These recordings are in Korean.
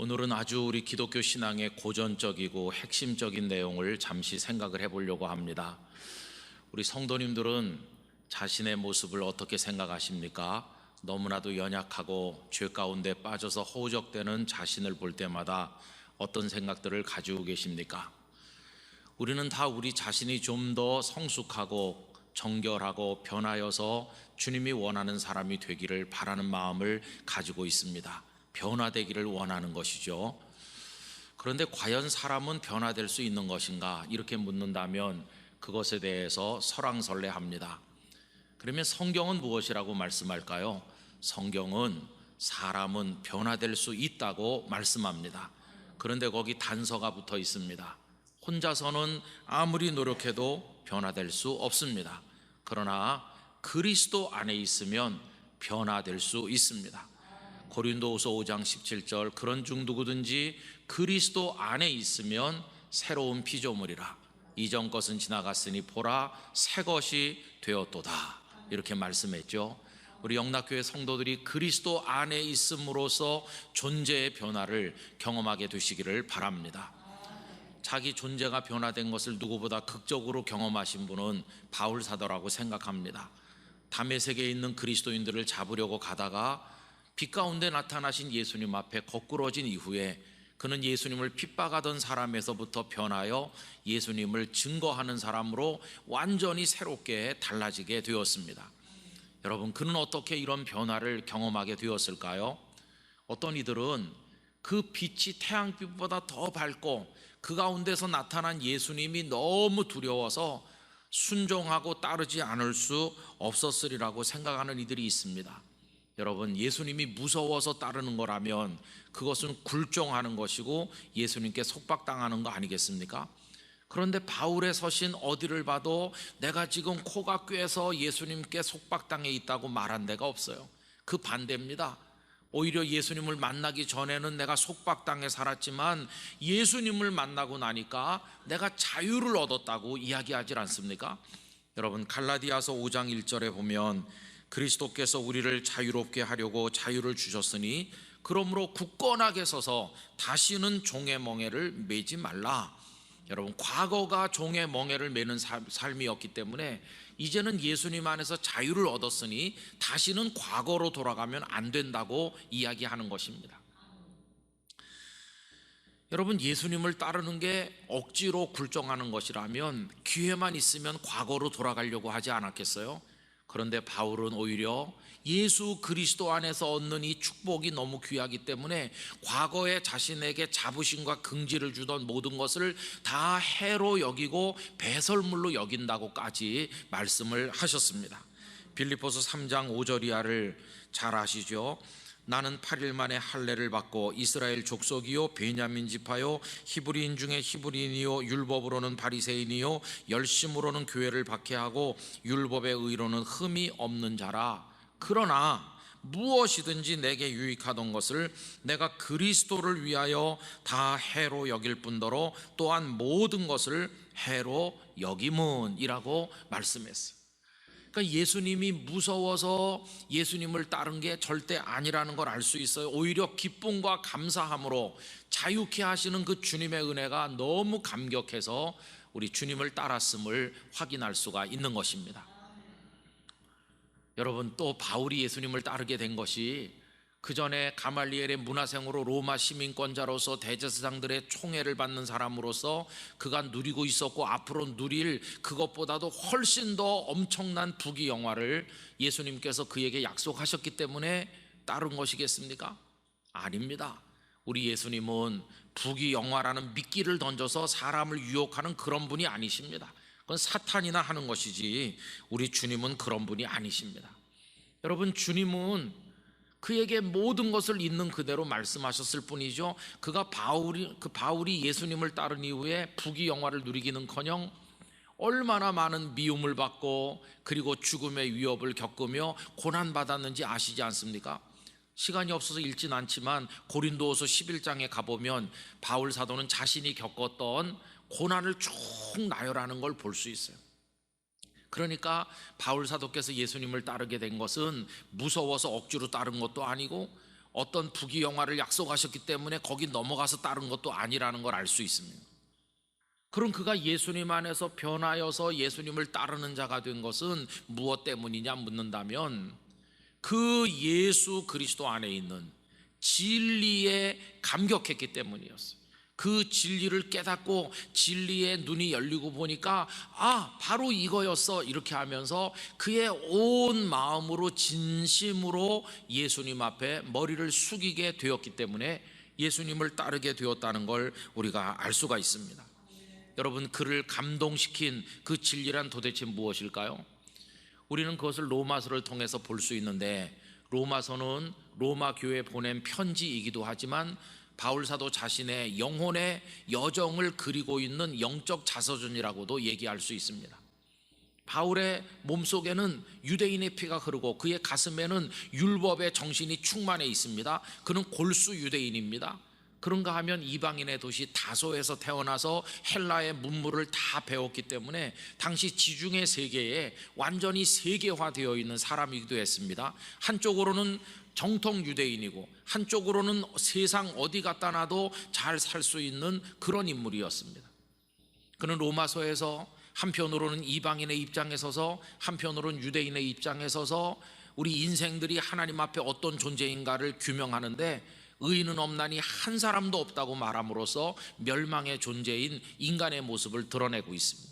오늘은 아주 우리 기독교 신앙의 고전적이고 핵심적인 내용을 잠시 생각을 해보려고 합니다. 우리 성도님들은 자신의 모습을 어떻게 생각하십니까? 너무나도 연약하고 죄 가운데 빠져서 허우적대는 자신을 볼 때마다 어떤 생각들을 가지고 계십니까? 우리는 다 우리 자신이 좀 더 성숙하고 정결하고 변하여서 주님이 원하는 사람이 되기를 바라는 마음을 가지고 있습니다. 변화되기를 원하는 것이죠. 그런데 과연 사람은 변화될 수 있는 것인가? 이렇게 묻는다면 그것에 대해서 설왕설래합니다. 그러면 성경은 무엇이라고 말씀할까요? 성경은 사람은 변화될 수 있다고 말씀합니다. 그런데 거기 단서가 붙어 있습니다. 혼자서는 아무리 노력해도 변화될 수 없습니다. 그러나 그리스도 안에 있으면 변화될 수 있습니다. 고린도후서 5장 17절 그런 중 누구든지 그리스도 안에 있으면 새로운 피조물이라 이전 것은 지나갔으니 보라 새 것이 되었도다 이렇게 말씀했죠. 우리 영락교회 성도들이 그리스도 안에 있음으로써 존재의 변화를 경험하게 되시기를 바랍니다. 자기 존재가 변화된 것을 누구보다 극적으로 경험하신 분은 바울 사도라고 생각합니다. 다메섹에 있는 그리스도인들을 잡으려고 가다가 빛 가운데 나타나신 예수님 앞에 거꾸러진 이후에 그는 예수님을 핍박하던 사람에서부터 변하여 예수님을 증거하는 사람으로 완전히 새롭게 달라지게 되었습니다. 여러분, 그는 어떻게 이런 변화를 경험하게 되었을까요? 어떤 이들은 그 빛이 태양빛보다 더 밝고 그 가운데서 나타난 예수님이 너무 두려워서 순종하고 따르지 않을 수 없었으리라고 생각하는 이들이 있습니다. 여러분, 예수님이 무서워서 따르는 거라면 그것은 굴종하는 것이고 예수님께 속박당하는 거 아니겠습니까? 그런데 바울의 서신 어디를 봐도 내가 지금 코가 꿰서 예수님께 속박당해 있다고 말한 데가 없어요. 그 반대입니다. 오히려 예수님을 만나기 전에는 내가 속박당해 살았지만 예수님을 만나고 나니까 내가 자유를 얻었다고 이야기하지 않습니까? 여러분, 갈라디아서 5장 1절에 보면 그리스도께서 우리를 자유롭게 하려고 자유를 주셨으니 그러므로 굳건하게 서서 다시는 종의 멍에를 매지 말라. 여러분, 과거가 종의 멍에를 매는 삶이었기 때문에 이제는 예수님 안에서 자유를 얻었으니 다시는 과거로 돌아가면 안 된다고 이야기하는 것입니다. 여러분, 예수님을 따르는 게 억지로 굴종하는 것이라면 기회만 있으면 과거로 돌아가려고 하지 않았겠어요? 그런데 바울은 오히려 예수 그리스도 안에서 얻는 이 축복이 너무 귀하기 때문에 과거에 자신에게 자부심과 긍지를 주던 모든 것을 다 해로 여기고 배설물로 여긴다고까지 말씀을 하셨습니다. 빌립보서 3장 5절 이하를 잘 아시죠? 나는 8일 만에 할례를 받고 이스라엘 족속이요 베냐민 지파요 히브리인 중에 히브리인이요 율법으로는 바리새인이요 열심으로는 교회를 박해하고 율법의 의로는 흠이 없는 자라. 그러나 무엇이든지 내게 유익하던 것을 내가 그리스도를 위하여 다 해로 여길 뿐더러 또한 모든 것을 해로 여김은이라고 말씀했어요. 그러니까 예수님이 무서워서 예수님을 따른 게 절대 아니라는 걸 알 수 있어요. 오히려 기쁨과 감사함으로 자유케 하시는 그 주님의 은혜가 너무 감격해서 우리 주님을 따랐음을 확인할 수가 있는 것입니다. 여러분, 또 바울이 예수님을 따르게 된 것이 그 전에 가말리엘의 문화생으로 로마 시민권자로서 대제사장들의 총애를 받는 사람으로서 그가 누리고 있었고 앞으로 누릴 그것보다도 훨씬 더 엄청난 부귀영화를 예수님께서 그에게 약속하셨기 때문에 따른 것이겠습니까? 아닙니다. 우리 예수님은 부귀영화라는 미끼를 던져서 사람을 유혹하는 그런 분이 아니십니다. 그건 사탄이나 하는 것이지 우리 주님은 그런 분이 아니십니다. 여러분, 주님은 그에게 모든 것을 있는 그대로 말씀하셨을 뿐이죠. 바울이 예수님을 따른 이후에 부귀영화를 누리기는커녕 얼마나 많은 미움을 받고 그리고 죽음의 위협을 겪으며 고난받았는지 아시지 않습니까? 시간이 없어서 읽진 않지만 고린도후서 11장에 가보면 바울 사도는 자신이 겪었던 고난을 쭉 나열하는 걸 볼 수 있어요. 그러니까 바울 사도께서 예수님을 따르게 된 것은 무서워서 억지로 따른 것도 아니고 어떤 부귀영화를 약속하셨기 때문에 거기 넘어가서 따른 것도 아니라는 걸 알 수 있습니다. 그럼 그가 예수님 안에서 변하여서 예수님을 따르는 자가 된 것은 무엇 때문이냐 묻는다면 그 예수 그리스도 안에 있는 진리에 감격했기 때문이었어요. 그 진리를 깨닫고 진리의 눈이 열리고 보니까 바로 이거였어, 이렇게 하면서 그의 온 마음으로 진심으로 예수님 앞에 머리를 숙이게 되었기 때문에 예수님을 따르게 되었다는 걸 우리가 알 수가 있습니다. 여러분, 그를 감동시킨 그 진리란 도대체 무엇일까요? 우리는 그것을 로마서를 통해서 볼 수 있는데, 로마서는 로마 교회에 보낸 편지이기도 하지만 바울 사도 자신의 영혼의 여정을 그리고 있는 영적 자서전이라고도 얘기할 수 있습니다. 바울의 몸속에는 유대인의 피가 흐르고 그의 가슴에는 율법의 정신이 충만해 있습니다. 그는 골수 유대인입니다. 그런가 하면 이방인의 도시 다소에서 태어나서 헬라의 문물을 다 배웠기 때문에 당시 지중해 세계에 완전히 세계화되어 있는 사람이기도 했습니다. 한쪽으로는 정통 유대인이고 한쪽으로는 세상 어디 갖다 놔도 잘 살 수 있는 그런 인물이었습니다. 그는 로마서에서 한편으로는 이방인의 입장에 서서 한편으로는 유대인의 입장에 서서 우리 인생들이 하나님 앞에 어떤 존재인가를 규명하는데, 의인은 없나니 한 사람도 없다고 말함으로써 멸망의 존재인 인간의 모습을 드러내고 있습니다.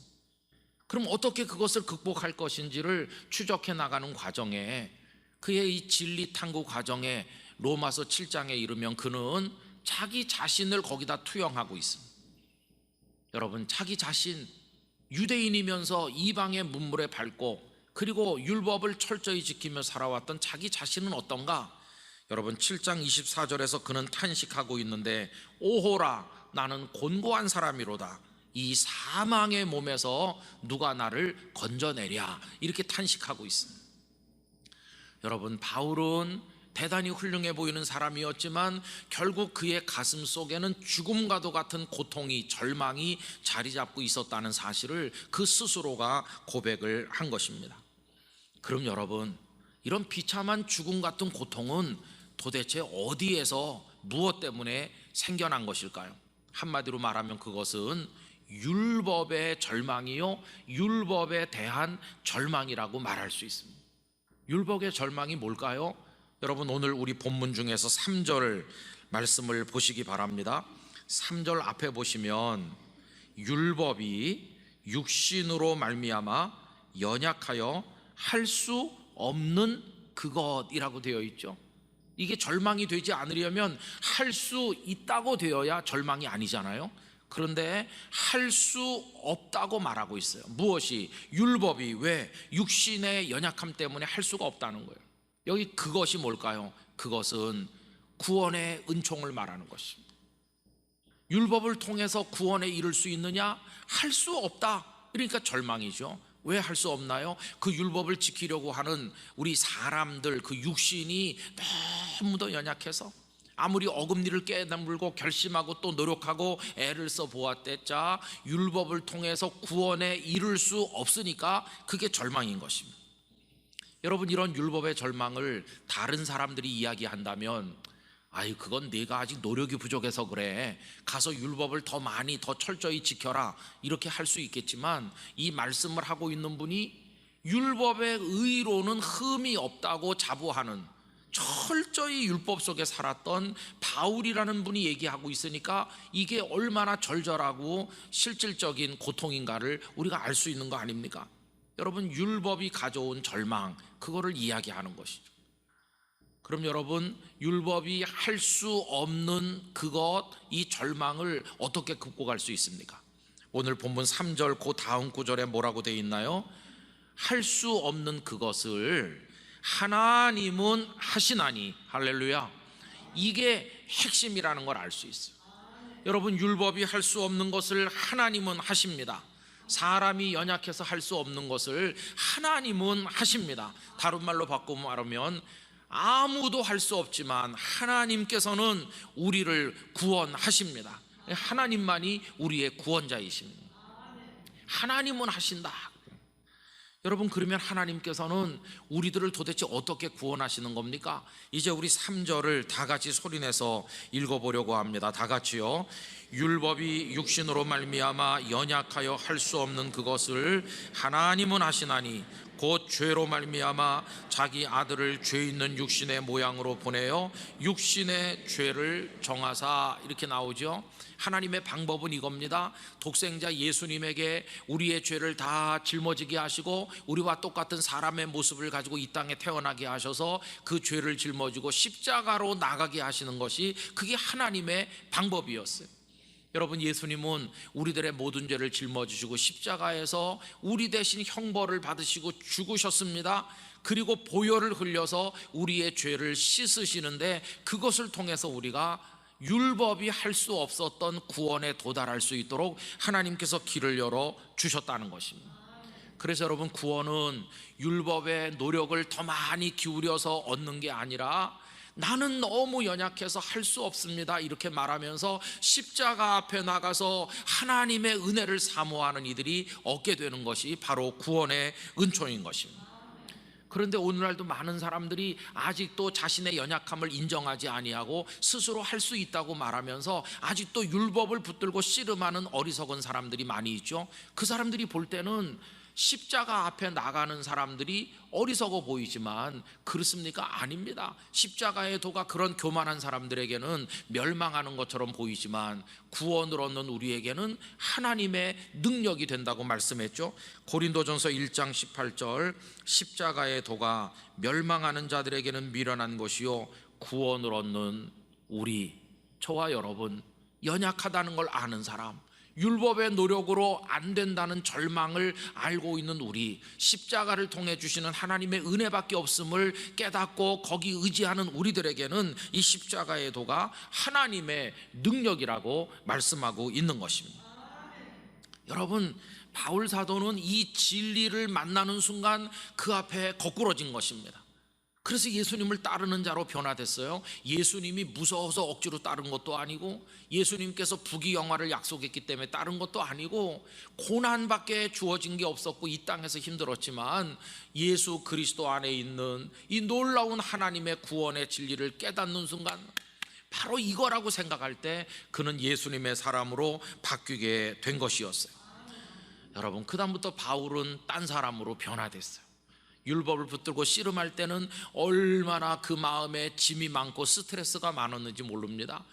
그럼 어떻게 그것을 극복할 것인지를 추적해 나가는 과정에, 그의 이 진리 탐구 과정에 로마서 7장에 이르면 그는 자기 자신을 거기다 투영하고 있습니다. 여러분, 자기 자신, 유대인이면서 이방의 문물에 밟고 그리고 율법을 철저히 지키며 살아왔던 자기 자신은 어떤가? 여러분, 7장 24절에서 그는 탄식하고 있는데, 오호라, 나는 곤고한 사람이로다. 이 사망의 몸에서 누가 나를 건져내랴, 이렇게 탄식하고 있습니다. 여러분, 바울은 대단히 훌륭해 보이는 사람이었지만 결국 그의 가슴 속에는 죽음과도 같은 고통이, 절망이 자리 잡고 있었다는 사실을 그 스스로가 고백을 한 것입니다. 그럼 여러분, 이런 비참한 죽음 같은 고통은 도대체 어디에서 무엇 때문에 생겨난 것일까요? 한마디로 말하면 그것은 율법의 절망이요, 율법에 대한 절망이라고 말할 수 있습니다. 율법의 절망이 뭘까요? 여러분, 오늘 우리 본문 중에서 3절 말씀을 보시기 바랍니다. 3절 앞에 보시면 율법이 육신으로 말미암아 연약하여 할 수 없는 그것이라고 되어 있죠. 이게 절망이 되지 않으려면 할 수 있다고 되어야 절망이 아니잖아요. 그런데 할 수 없다고 말하고 있어요. 무엇이? 율법이. 왜? 육신의 연약함 때문에 할 수가 없다는 거예요. 여기 그것이 뭘까요? 그것은 구원의 은총을 말하는 것입니다. 율법을 통해서 구원에 이를 수 있느냐? 할 수 없다. 그러니까 절망이죠. 왜 할 수 없나요? 그 율법을 지키려고 하는 우리 사람들, 그 육신이 너무도 연약해서 아무리 어금니를 깨물고 결심하고 또 노력하고 애를 써 보았댔자 율법을 통해서 구원에 이를 수 없으니까 그게 절망인 것입니다. 여러분, 이런 율법의 절망을 다른 사람들이 이야기한다면, 그건 네가 아직 노력이 부족해서 그래, 가서 율법을 더 많이 더 철저히 지켜라, 이렇게 할 수 있겠지만, 이 말씀을 하고 있는 분이 율법의 의로는 흠이 없다고 자부하는 철저히 율법 속에 살았던 바울이라는 분이 얘기하고 있으니까 이게 얼마나 절절하고 실질적인 고통인가를 우리가 알 수 있는 거 아닙니까? 여러분, 율법이 가져온 절망, 그거를 이야기하는 것이죠. 그럼 여러분, 율법이 할 수 없는 그것, 이 절망을 어떻게 극복할 수 있습니까? 오늘 본문 3절 그 다음 구절에 뭐라고 되어 있나요? 할 수 없는 그것을 하나님은 하시나니. 할렐루야. 이게 핵심이라는 걸 알 수 있어요. 여러분, 율법이 할 수 없는 것을 하나님은 하십니다. 사람이 연약해서 할 수 없는 것을 하나님은 하십니다. 다른 말로 바꾸면 말하면 아무도 할 수 없지만 하나님께서는 우리를 구원하십니다. 하나님만이 우리의 구원자이십니다. 하나님은 하신다. 여러분, 그러면 하나님께서는 우리들을 도대체 어떻게 구원하시는 겁니까? 이제 우리 3절을 다 같이 소리내서 읽어보려고 합니다. 다 같이요. 율법이 육신으로 말미암아 연약하여 할 수 없는 그것을 하나님은 하시나니 곧 죄로 말미암아 자기 아들을 죄 있는 육신의 모양으로 보내어 육신의 죄를 정하사. 이렇게 나오죠. 하나님의 방법은 이겁니다. 독생자 예수님에게 우리의 죄를 다 짊어지게 하시고 우리와 똑같은 사람의 모습을 가지고 이 땅에 태어나게 하셔서 그 죄를 짊어지고 십자가로 나가게 하시는 것이, 그게 하나님의 방법이었어요. 여러분, 예수님은 우리들의 모든 죄를 짊어지시고 십자가에서 우리 대신 형벌을 받으시고 죽으셨습니다. 그리고 보혈을 흘려서 우리의 죄를 씻으시는데, 그것을 통해서 우리가 율법이 할 수 없었던 구원에 도달할 수 있도록 하나님께서 길을 열어 주셨다는 것입니다. 그래서 여러분, 구원은 율법의 노력을 더 많이 기울여서 얻는 게 아니라, 나는 너무 연약해서 할 수 없습니다 이렇게 말하면서 십자가 앞에 나가서 하나님의 은혜를 사모하는 이들이 얻게 되는 것이 바로 구원의 은총인 것입니다. 그런데 오늘날도 많은 사람들이 아직도 자신의 연약함을 인정하지 아니하고 스스로 할 수 있다고 말하면서 아직도 율법을 붙들고 씨름하는 어리석은 사람들이 많이 있죠. 그 사람들이 볼 때는 십자가 앞에 나가는 사람들이 어리석어 보이지만 그렇습니까? 아닙니다. 십자가의 도가 그런 교만한 사람들에게는 멸망하는 것처럼 보이지만 구원을 얻는 우리에게는 하나님의 능력이 된다고 말씀했죠. 고린도전서 1장 18절, 십자가의 도가 멸망하는 자들에게는 미련한 것이요 구원을 얻는 우리, 저와 여러분, 연약하다는 걸 아는 사람, 율법의 노력으로 안 된다는 절망을 알고 있는 우리, 십자가를 통해 주시는 하나님의 은혜밖에 없음을 깨닫고 거기 의지하는 우리들에게는 이 십자가의 도가 하나님의 능력이라고 말씀하고 있는 것입니다. 여러분, 바울 사도는 이 진리를 만나는 순간 그 앞에 거꾸러진 것입니다. 그래서 예수님을 따르는 자로 변화됐어요. 예수님이 무서워서 억지로 따른 것도 아니고, 예수님께서 부귀영화를 약속했기 때문에 따른 것도 아니고, 고난밖에 주어진 게 없었고 이 땅에서 힘들었지만 예수 그리스도 안에 있는 이 놀라운 하나님의 구원의 진리를 깨닫는 순간, 바로 이거라고 생각할 때 그는 예수님의 사람으로 바뀌게 된 것이었어요. 여러분, 그 다음부터 바울은 딴 사람으로 변화됐어요. 율법을 붙들고 씨름할 때는 얼마나 그 마음에 짐이 많고 스트레스가 많았는지 모릅니다.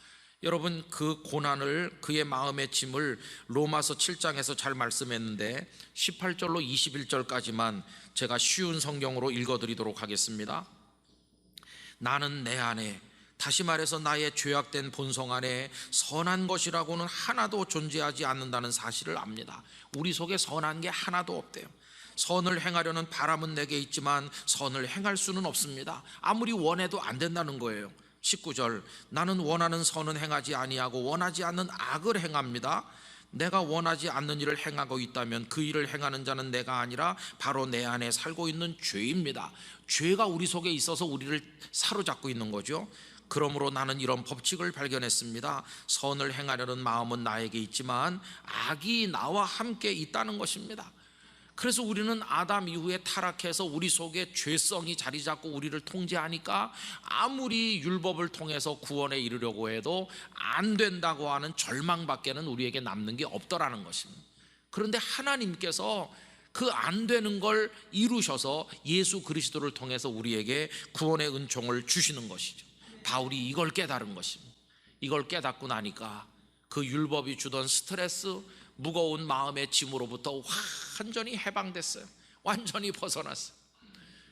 여러분, 그 고난을, 그의 마음의 짐을 로마서 7장에서 잘 말씀했는데 18절로 21절까지만 제가 쉬운 성경으로 읽어드리도록 하겠습니다. 나는 내 안에, 다시 말해서 나의 죄악된 본성 안에 선한 것이라고는 하나도 존재하지 않는다는 사실을 압니다. 우리 속에 선한 게 하나도 없대요. 선을 행하려는 바람은 내게 있지만 선을 행할 수는 없습니다. 아무리 원해도 안 된다는 거예요. 19절, 나는 원하는 선은 행하지 아니하고 원하지 않는 악을 행합니다. 내가 원하지 않는 일을 행하고 있다면 그 일을 행하는 자는 내가 아니라 바로 내 안에 살고 있는 죄입니다. 죄가 우리 속에 있어서 우리를 사로잡고 있는 거죠. 그러므로 나는 이런 법칙을 발견했습니다. 선을 행하려는 마음은 나에게 있지만 악이 나와 함께 있다는 것입니다. 그래서 우리는 아담 이후에 타락해서 우리 속에 죄성이 자리 잡고 우리를 통제하니까 아무리 율법을 통해서 구원에 이르려고 해도 안 된다고 하는 절망밖에는 우리에게 남는 게 없더라는 것입니다. 그런데 하나님께서 그 안 되는 걸 이루셔서 예수 그리스도를 통해서 우리에게 구원의 은총을 주시는 것이죠. 바울이 이걸 깨달은 것입니다. 이걸 깨닫고 나니까 그 율법이 주던 스트레스, 무거운 마음의 짐으로부터 완전히 해방됐어요. 완전히 벗어났어요.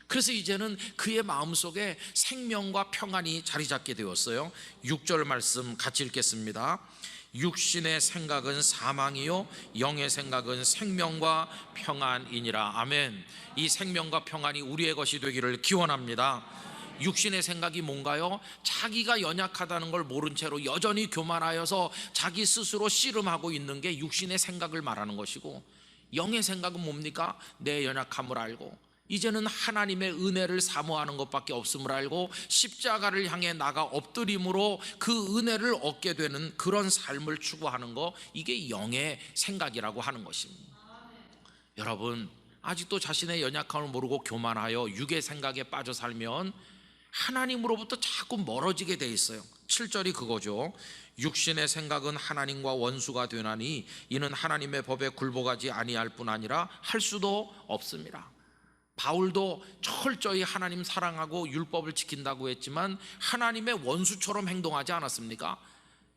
그래서 이제는 그의 마음속에 생명과 평안이 자리 잡게 되었어요. 6절 말씀 같이 읽겠습니다. 육신의 생각은 사망이요 영의 생각은 생명과 평안이니라. 아멘. 이 생명과 평안이 우리의 것이 되기를 기원합니다. 육신의 생각이 뭔가요? 자기가 연약하다는 걸 모른 채로 여전히 교만하여서 자기 스스로 씨름하고 있는 게 육신의 생각을 말하는 것이고, 영의 생각은 뭡니까? 내 연약함을 알고 이제는 하나님의 은혜를 사모하는 것밖에 없음을 알고 십자가를 향해 나가 엎드림으로 그 은혜를 얻게 되는 그런 삶을 추구하는 거, 이게 영의 생각이라고 하는 것입니다. 여러분, 아직도 자신의 연약함을 모르고 교만하여 육의 생각에 빠져 살면 하나님으로부터 자꾸 멀어지게 돼 있어요. 7절이 그거죠. 육신의 생각은 하나님과 원수가 되나니 이는 하나님의 법에 굴복하지 아니할 뿐 아니라 할 수도 없습니다. 바울도 철저히 하나님 사랑하고 율법을 지킨다고 했지만 하나님의 원수처럼 행동하지 않았습니까?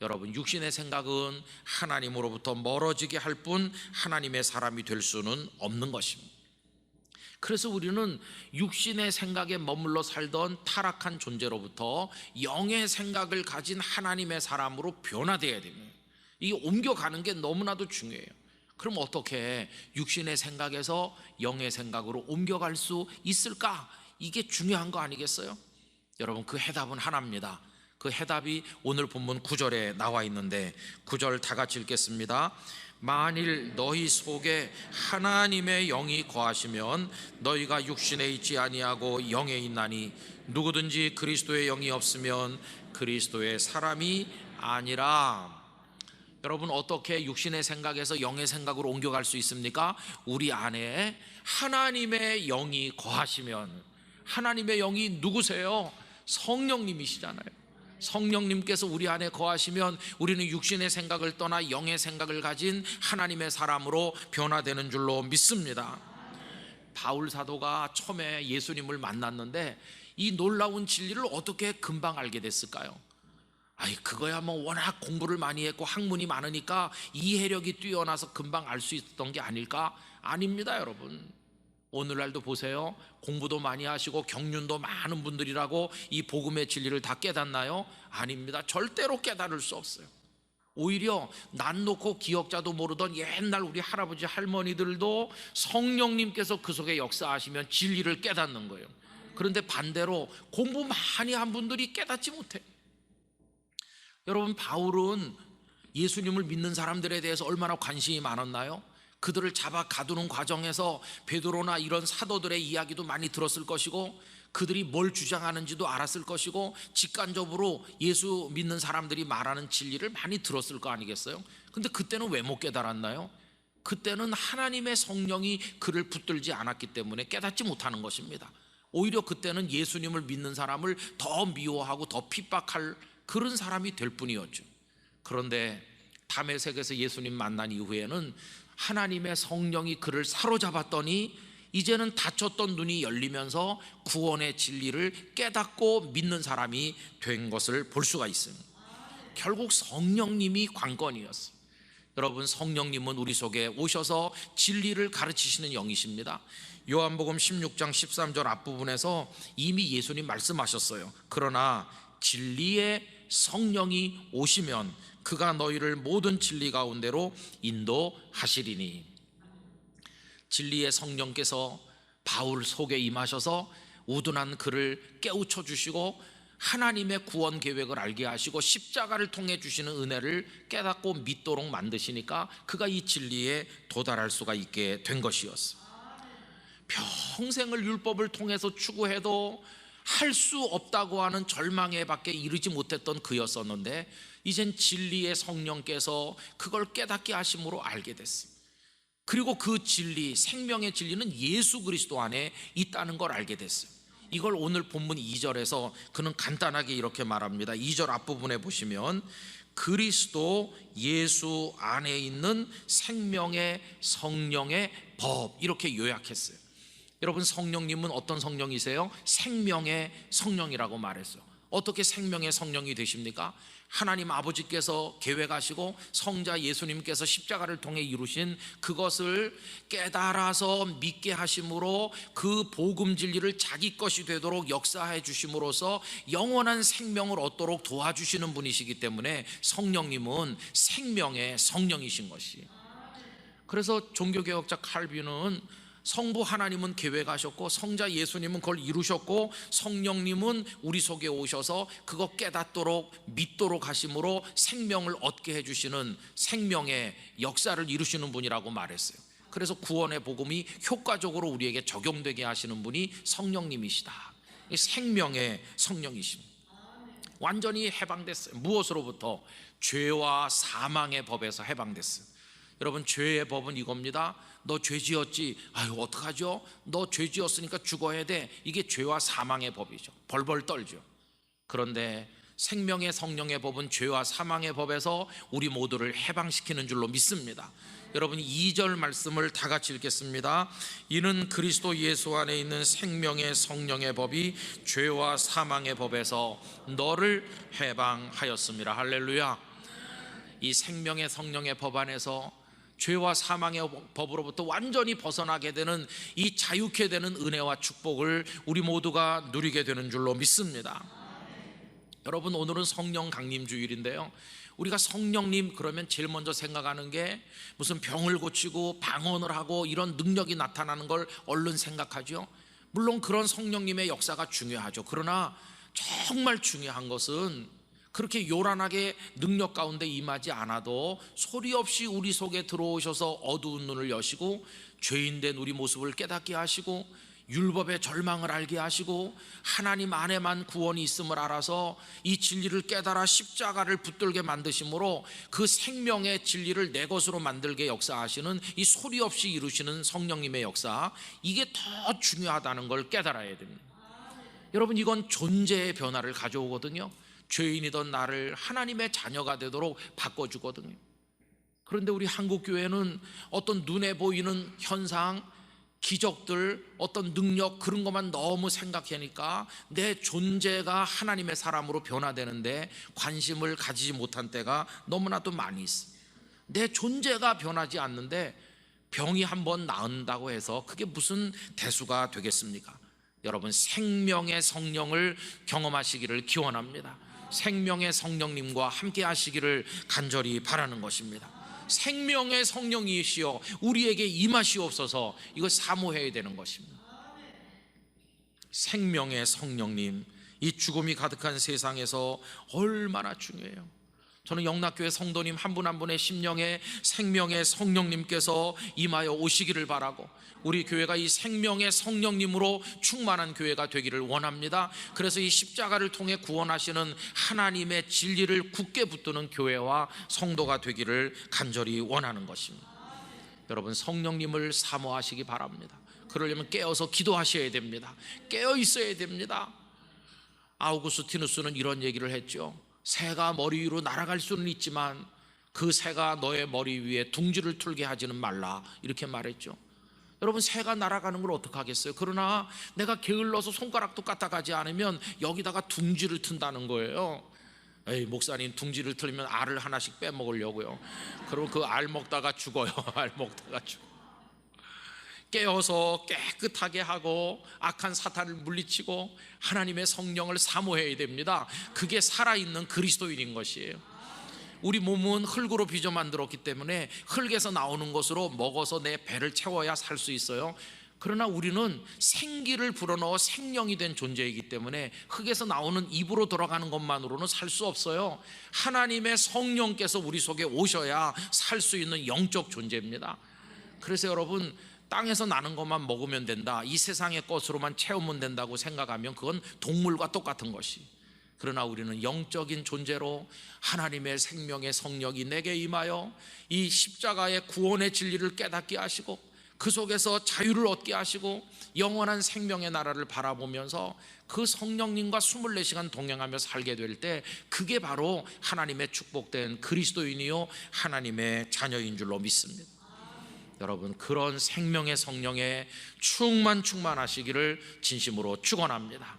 여러분, 육신의 생각은 하나님으로부터 멀어지게 할 뿐 하나님의 사람이 될 수는 없는 것입니다. 그래서 우리는 육신의 생각에 머물러 살던 타락한 존재로부터 영의 생각을 가진 하나님의 사람으로 변화되어야 됩니다. 이게 옮겨가는 게 너무나도 중요해요. 그럼 어떻게 육신의 생각에서 영의 생각으로 옮겨갈 수 있을까? 이게 중요한 거 아니겠어요? 여러분, 그 해답은 하나입니다. 그 해답이 오늘 본문 9절에 나와 있는데 9절 다 같이 읽겠습니다. 만일 너희 속에 하나님의 영이 거하시면 너희가 육신에 있지 아니하고 영에 있나니 누구든지 그리스도의 영이 없으면 그리스도의 사람이 아니라. 여러분, 어떻게 육신의 생각에서 영의 생각으로 옮겨갈 수 있습니까? 우리 안에 하나님의 영이 거하시면. 하나님의 영이 누구세요? 성령님이시잖아요. 성령님께서 우리 안에 거하시면 우리는 육신의 생각을 떠나 영의 생각을 가진 하나님의 사람으로 변화되는 줄로 믿습니다. 바울 사도가 처음에 예수님을 만났는데 이 놀라운 진리를 어떻게 금방 알게 됐을까요? 그거야 뭐 워낙 공부를 많이 했고 학문이 많으니까 이해력이 뛰어나서 금방 알 수 있었던 게 아닐까? 아닙니다, 여러분. 오늘날도 보세요. 공부도 많이 하시고 경륜도 많은 분들이라고 이 복음의 진리를 다 깨닫나요? 아닙니다. 절대로 깨달을 수 없어요. 오히려 난 놓고 기억자도 모르던 옛날 우리 할아버지 할머니들도 성령님께서 그 속에 역사하시면 진리를 깨닫는 거예요. 그런데 반대로 공부 많이 한 분들이 깨닫지 못해. 여러분, 바울은 예수님을 믿는 사람들에 대해서 얼마나 관심이 많았나요? 그들을 잡아 가두는 과정에서 베드로나 이런 사도들의 이야기도 많이 들었을 것이고 그들이 뭘 주장하는지도 알았을 것이고 직간접으로 예수 믿는 사람들이 말하는 진리를 많이 들었을 거 아니겠어요? 근데 그때는 왜 못 깨달았나요? 그때는 하나님의 성령이 그를 붙들지 않았기 때문에 깨닫지 못하는 것입니다. 오히려 그때는 예수님을 믿는 사람을 더 미워하고 더 핍박할 그런 사람이 될 뿐이었죠. 그런데 다메섹에서 예수님 만난 이후에는 하나님의 성령이 그를 사로잡았더니 이제는 닫혔던 눈이 열리면서 구원의 진리를 깨닫고 믿는 사람이 된 것을 볼 수가 있습니다. 결국 성령님이 관건이었어요. 여러분, 성령님은 우리 속에 오셔서 진리를 가르치시는 영이십니다. 요한복음 16장 13절 앞부분에서 이미 예수님 말씀하셨어요. 그러나 진리의 성령이 오시면 그가 너희를 모든 진리 가운데로 인도하시리니. 진리의 성령께서 바울 속에 임하셔서 우둔한 그를 깨우쳐 주시고 하나님의 구원 계획을 알게 하시고 십자가를 통해 주시는 은혜를 깨닫고 믿도록 만드시니까 그가 이 진리에 도달할 수가 있게 된 것이었어요. 평생을 율법을 통해서 추구해도 할 수 없다고 하는 절망에 밖에 이르지 못했던 그였었는데 이젠 진리의 성령께서 그걸 깨닫게 하심으로 알게 됐습니다. 그리고 그 진리, 생명의 진리는 예수 그리스도 안에 있다는 걸 알게 됐어요. 이걸 오늘 본문 2절에서 그는 간단하게 이렇게 말합니다. 2절 앞부분에 보시면 그리스도 예수 안에 있는 생명의 성령의 법, 이렇게 요약했어요. 여러분, 성령님은 어떤 성령이세요? 생명의 성령이라고 말했어요. 어떻게 생명의 성령이 되십니까? 하나님 아버지께서 계획하시고 성자 예수님께서 십자가를 통해 이루신 그것을 깨달아서 믿게 하심으로 그 복음 진리를 자기 것이 되도록 역사해 주심으로써 영원한 생명을 얻도록 도와주시는 분이시기 때문에 성령님은 생명의 성령이신 것이. 그래서 종교개혁자 칼빈은 성부 하나님은 계획하셨고 성자 예수님은 그걸 이루셨고 성령님은 우리 속에 오셔서 그거 깨닫도록 믿도록 하심으로 생명을 얻게 해주시는 생명의 역사를 이루시는 분이라고 말했어요. 그래서 구원의 복음이 효과적으로 우리에게 적용되게 하시는 분이 성령님이시다. 생명의 성령이십니다. 완전히 해방됐어요. 무엇으로부터? 죄와 사망의 법에서 해방됐어요. 여러분, 죄의 법은 이겁니다. 너 죄 지었지? 아유, 어떡하죠? 너 죄 지었으니까 죽어야 돼. 이게 죄와 사망의 법이죠. 벌벌 떨죠. 그런데 생명의 성령의 법은 죄와 사망의 법에서 우리 모두를 해방시키는 줄로 믿습니다. 여러분, 2절 말씀을 다 같이 읽겠습니다. 이는 그리스도 예수 안에 있는 생명의 성령의 법이 죄와 사망의 법에서 너를 해방하였습니다. 할렐루야. 이 생명의 성령의 법 안에서 죄와 사망의 법으로부터 완전히 벗어나게 되는, 이 자유케 되는 은혜와 축복을 우리 모두가 누리게 되는 줄로 믿습니다. 여러분, 오늘은 성령 강림 주일인데요, 우리가 성령님 그러면 제일 먼저 생각하는 게 무슨 병을 고치고 방언을 하고 이런 능력이 나타나는 걸 얼른 생각하죠. 물론 그런 성령님의 역사가 중요하죠. 그러나 정말 중요한 것은 그렇게 요란하게 능력 가운데 임하지 않아도 소리 없이 우리 속에 들어오셔서 어두운 눈을 여시고 죄인된 우리 모습을 깨닫게 하시고 율법의 절망을 알게 하시고 하나님 안에만 구원이 있음을 알아서 이 진리를 깨달아 십자가를 붙들게 만드심으로 그 생명의 진리를 내 것으로 만들게 역사하시는 이 소리 없이 이루시는 성령님의 역사, 이게 더 중요하다는 걸 깨달아야 됩니다. 여러분, 이건 존재의 변화를 가져오거든요. 죄인이던 나를 하나님의 자녀가 되도록 바꿔주거든요. 그런데 우리 한국교회는 어떤 눈에 보이는 현상, 기적들, 어떤 능력, 그런 것만 너무 생각하니까 내 존재가 하나님의 사람으로 변화되는데 관심을 가지지 못한 때가 너무나도 많이 있습니다. 내 존재가 변하지 않는데 병이 한번 나은다고 해서 그게 무슨 대수가 되겠습니까? 여러분, 생명의 성령을 경험하시기를 기원합니다. 생명의 성령님과 함께 하시기를 간절히 바라는 것입니다. 생명의 성령이시여 우리에게 임하시옵소서, 이거 사모해야 되는 것입니다. 생명의 성령님, 이 죽음이 가득한 세상에서 얼마나 중요해요. 저는 영락교회 성도님 한 분 한 분의 심령에 생명의 성령님께서 임하여 오시기를 바라고, 우리 교회가 이 생명의 성령님으로 충만한 교회가 되기를 원합니다. 그래서 이 십자가를 통해 구원하시는 하나님의 진리를 굳게 붙드는 교회와 성도가 되기를 간절히 원하는 것입니다. 여러분, 성령님을 사모하시기 바랍니다. 그러려면 깨어서 기도하셔야 됩니다. 깨어 있어야 됩니다. 아우구스티누스는 이런 얘기를 했죠. 새가 머리 위로 날아갈 수는 있지만 그 새가 너의 머리 위에 둥지를 틀게 하지는 말라, 이렇게 말했죠. 여러분, 새가 날아가는 걸 어떡하겠어요? 그러나 내가 게을러서 손가락도 까딱하지 않으면 여기다가 둥지를 튼다는 거예요. 에이, 목사님, 둥지를 틀면 알을 하나씩 빼먹으려고요. 그럼 그 알 먹다가 죽어요. 알 먹다가 죽어. 깨어서 깨끗하게 하고 악한 사탄을 물리치고 하나님의 성령을 사모해야 됩니다. 그게 살아있는 그리스도인인 것이에요. 우리 몸은 흙으로 빚어 만들었기 때문에 흙에서 나오는 것으로 먹어서 내 배를 채워야 살 수 있어요. 그러나 우리는 생기를 불어넣어 생명이 된 존재이기 때문에 흙에서 나오는 입으로 들어가는 것만으로는 살 수 없어요. 하나님의 성령께서 우리 속에 오셔야 살 수 있는 영적 존재입니다. 그래서 여러분, 땅에서 나는 것만 먹으면 된다, 이 세상의 것으로만 채우면 된다고 생각하면 그건 동물과 똑같은 것이. 그러나 우리는 영적인 존재로 하나님의 생명의 성령이 내게 임하여 이 십자가의 구원의 진리를 깨닫게 하시고 그 속에서 자유를 얻게 하시고 영원한 생명의 나라를 바라보면서 그 성령님과 24시간 동행하며 살게 될 때, 그게 바로 하나님의 축복된 그리스도인이요 하나님의 자녀인 줄로 믿습니다. 여러분, 그런 생명의 성령에 충만하시기를 진심으로 축원합니다.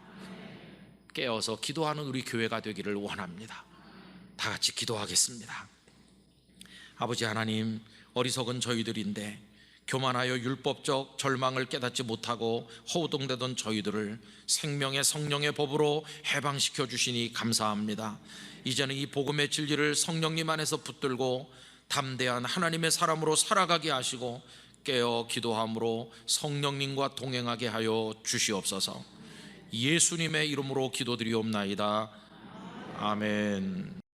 깨어서 기도하는 우리 교회가 되기를 원합니다. 다 같이 기도하겠습니다. 아버지 하나님, 어리석은 저희들인데 교만하여 율법적 절망을 깨닫지 못하고 허우동대던 저희들을 생명의 성령의 법으로 해방시켜 주시니 감사합니다. 이제는 이 복음의 진리를 성령님 안에서 붙들고 담대한 하나님의 사람으로 살아가게 하시고 깨어 기도함으로 성령님과 동행하게 하여 주시옵소서. 예수님의 이름으로 기도드리옵나이다. 아멘.